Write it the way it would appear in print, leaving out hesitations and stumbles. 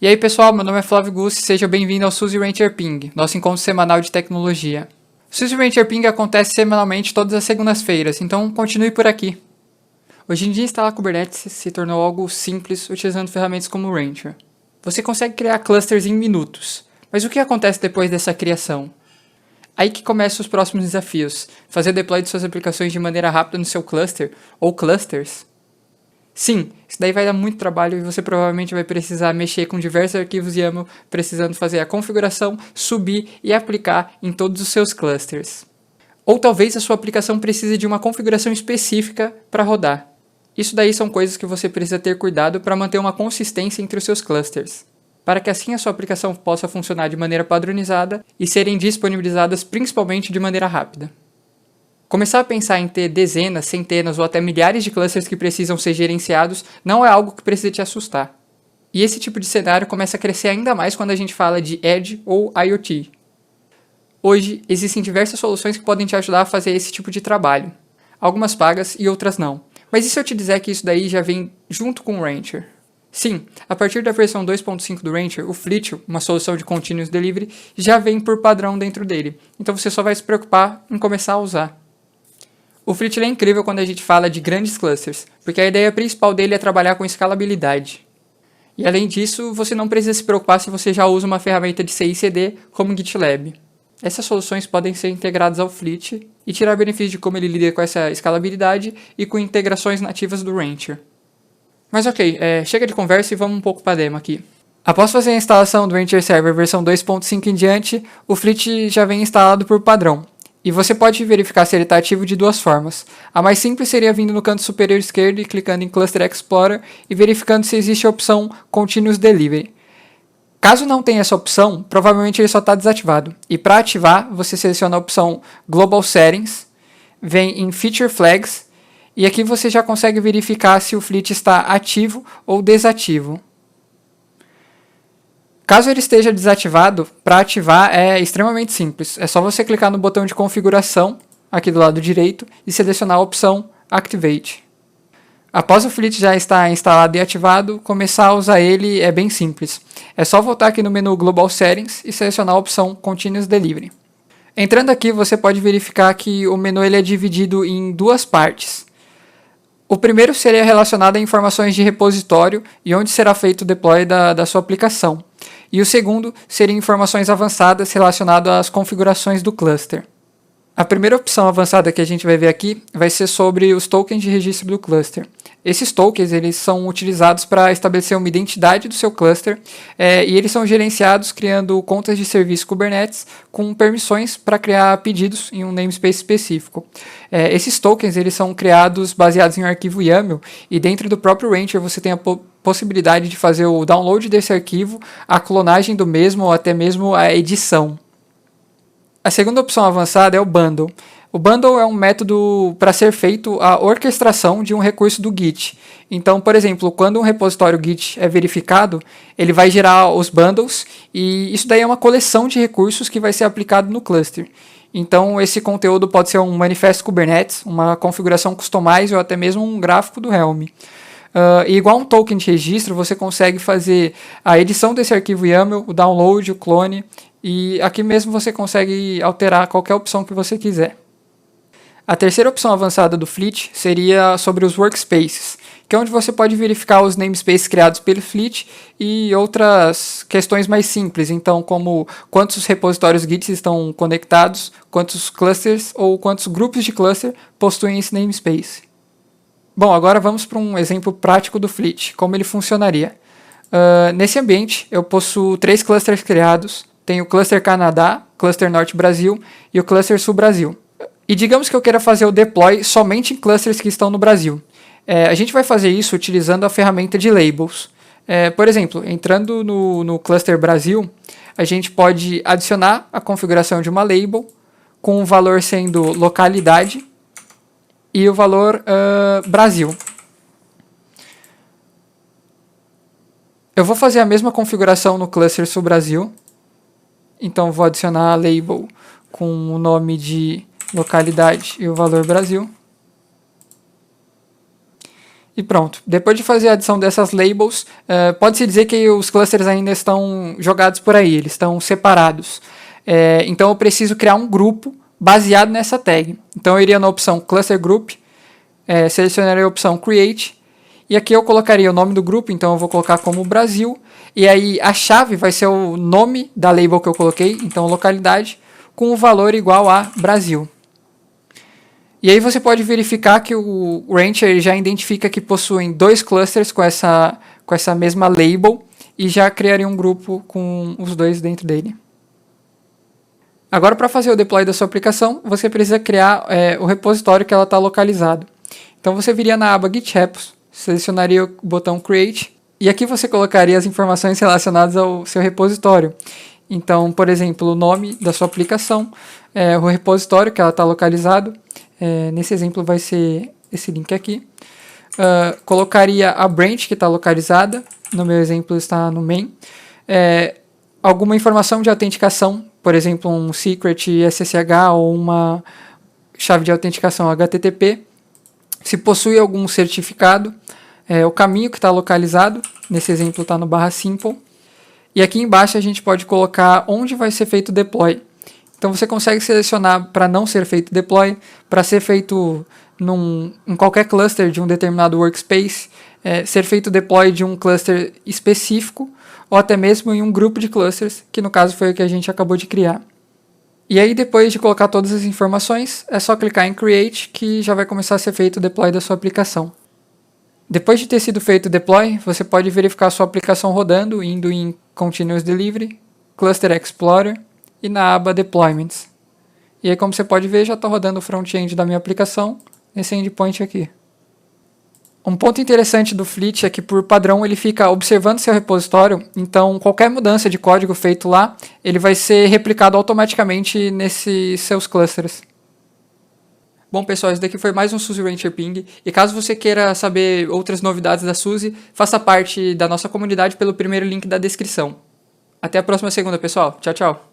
E aí pessoal, meu nome é Flávio Gussi, seja bem-vindo ao SUSE Rancher Ping, nosso encontro semanal de tecnologia. O SUSE Rancher Ping acontece semanalmente todas as segundas-feiras, então continue por aqui. Hoje em dia instalar Kubernetes se tornou algo simples utilizando ferramentas como o Rancher. Você consegue criar clusters em minutos, mas o que acontece depois dessa criação? Aí que começam os próximos desafios, fazer deploy de suas aplicações de maneira rápida no seu cluster ou clusters. Sim, isso daí vai dar muito trabalho e você provavelmente vai precisar mexer com diversos arquivos YAML, precisando fazer a configuração, subir e aplicar em todos os seus clusters. Ou talvez a sua aplicação precise de uma configuração específica para rodar. Isso daí são coisas que você precisa ter cuidado para manter uma consistência entre os seus clusters, para que assim a sua aplicação possa funcionar de maneira padronizada e serem disponibilizadas principalmente de maneira rápida. Começar a pensar em ter dezenas, centenas ou até milhares de clusters que precisam ser gerenciados não é algo que precisa te assustar. E esse tipo de cenário começa a crescer ainda mais quando a gente fala de Edge ou IoT. Hoje, existem diversas soluções que podem te ajudar a fazer esse tipo de trabalho. Algumas pagas e outras não. Mas e se eu te disser que isso daí já vem junto com o Rancher? Sim, a partir da versão 2.5 do Rancher, o Fleet, uma solução de Continuous Delivery, já vem por padrão dentro dele. Então você só vai se preocupar em começar a usar. O Fleet é incrível quando a gente fala de grandes clusters, porque a ideia principal dele é trabalhar com escalabilidade. E além disso, você não precisa se preocupar se você já usa uma ferramenta de CI/CD como o GitLab. Essas soluções podem ser integradas ao Fleet e tirar benefício de como ele lida com essa escalabilidade e com integrações nativas do Rancher. Mas ok, chega de conversa e vamos um pouco para a demo aqui. Após fazer a instalação do Rancher Server versão 2.5 em diante, o Fleet já vem instalado por padrão. E você pode verificar se ele está ativo de duas formas. A mais simples seria vindo no canto superior esquerdo e clicando em Cluster Explorer e verificando se existe a opção Continuous Delivery. Caso não tenha essa opção, provavelmente ele só está desativado. E para ativar, você seleciona a opção Global Settings, vem em Feature Flags e aqui você já consegue verificar se o Fleet está ativo ou desativo. Caso ele esteja desativado, para ativar é extremamente simples. É só você clicar no botão de configuração, aqui do lado direito, e selecionar a opção Activate. Após o Fleet já estar instalado e ativado, começar a usar ele é bem simples. É só voltar aqui no menu Global Settings e selecionar a opção Continuous Delivery. Entrando aqui, você pode verificar que o menu ele é dividido em duas partes. O primeiro seria relacionado a informações de repositório e onde será feito o deploy da sua aplicação. E o segundo seria informações avançadas relacionadas às configurações do cluster. A primeira opção avançada que a gente vai ver aqui vai ser sobre os tokens de registro do cluster. Esses tokens eles são utilizados para estabelecer uma identidade do seu cluster e eles são gerenciados criando contas de serviço Kubernetes com permissões para criar pedidos em um namespace específico. Esses tokens eles são criados baseados em um arquivo YAML e dentro do próprio Rancher você tem a possibilidade de fazer o download desse arquivo, a clonagem do mesmo ou até mesmo a edição. A segunda opção avançada é o Bundle. O Bundle é um método para ser feito a orquestração de um recurso do Git. Então, por exemplo, quando um repositório Git é verificado, ele vai gerar os bundles e isso daí é uma coleção de recursos que vai ser aplicado no cluster. Então, esse conteúdo pode ser um manifesto Kubernetes, uma configuração customize ou até mesmo um gráfico do Helm. E igual um token de registro, você consegue fazer a edição desse arquivo YAML, o download, o clone, e aqui mesmo você consegue alterar qualquer opção que você quiser. A terceira opção avançada do Fleet seria sobre os workspaces, que é onde você pode verificar os namespaces criados pelo Fleet e outras questões mais simples, então como quantos repositórios Git estão conectados, quantos clusters ou quantos grupos de cluster possuem esse namespace. Bom, agora vamos para um exemplo prático do Fleet, como ele funcionaria. Nesse ambiente eu possuo 3 clusters criados, tenho o Cluster Canadá, Cluster Norte Brasil e o Cluster Sul Brasil. E digamos que eu queira fazer o deploy somente em clusters que estão no Brasil. A gente vai fazer isso utilizando a ferramenta de labels. Por exemplo, entrando no Cluster Brasil, a gente pode adicionar a configuração de uma label com o valor sendo localidade e o valor Brasil. Eu vou fazer a mesma configuração no Cluster Sul Brasil. Então vou adicionar a label com o nome de localidade e o valor Brasil. E pronto. Depois de fazer a adição dessas labels, pode-se dizer que os clusters ainda estão jogados por aí, eles estão separados. Então eu preciso criar um grupo baseado nessa tag. Então eu iria na opção Cluster Group, selecionaria a opção Create, e aqui eu colocaria o nome do grupo, então eu vou colocar como Brasil, e aí a chave vai ser o nome da label que eu coloquei, então localidade, com o valor igual a Brasil. E aí você pode verificar que o Rancher já identifica que possuem 2 clusters com essa mesma label e já criaria um grupo com os 2 dentro dele. Agora, para fazer o deploy da sua aplicação, você precisa criar o repositório que ela está localizado. Então você viria na aba Git Repos, selecionaria o botão Create e aqui você colocaria as informações relacionadas ao seu repositório. Então, por exemplo, o nome da sua aplicação, o repositório que ela está localizado. Nesse exemplo vai ser esse link aqui. Colocaria a branch que está localizada, no meu exemplo está no main. Alguma informação de autenticação, por exemplo, um secret SSH ou uma chave de autenticação HTTP. Se possui algum certificado, o caminho que está localizado, nesse exemplo está no /simple. E aqui embaixo a gente pode colocar onde vai ser feito o deploy. Então você consegue selecionar para não ser feito deploy, para ser feito em qualquer cluster de um determinado workspace, ser feito deploy de um cluster específico, ou até mesmo em um grupo de clusters, que no caso foi o que a gente acabou de criar. E aí depois de colocar todas as informações, é só clicar em Create, que já vai começar a ser feito o deploy da sua aplicação. Depois de ter sido feito o deploy, você pode verificar a sua aplicação rodando, indo em Continuous Delivery, Cluster Explorer, e na aba Deployments. E aí, como você pode ver, já está rodando o front-end da minha aplicação nesse endpoint aqui. Um ponto interessante do Fleet é que, por padrão, ele fica observando seu repositório, então qualquer mudança de código feito lá, ele vai ser replicado automaticamente nesses seus clusters. Bom, pessoal, esse daqui foi mais um SUSE Rancher Ping, e caso você queira saber outras novidades da SUSE, faça parte da nossa comunidade pelo primeiro link da descrição. Até a próxima segunda, pessoal. Tchau, tchau.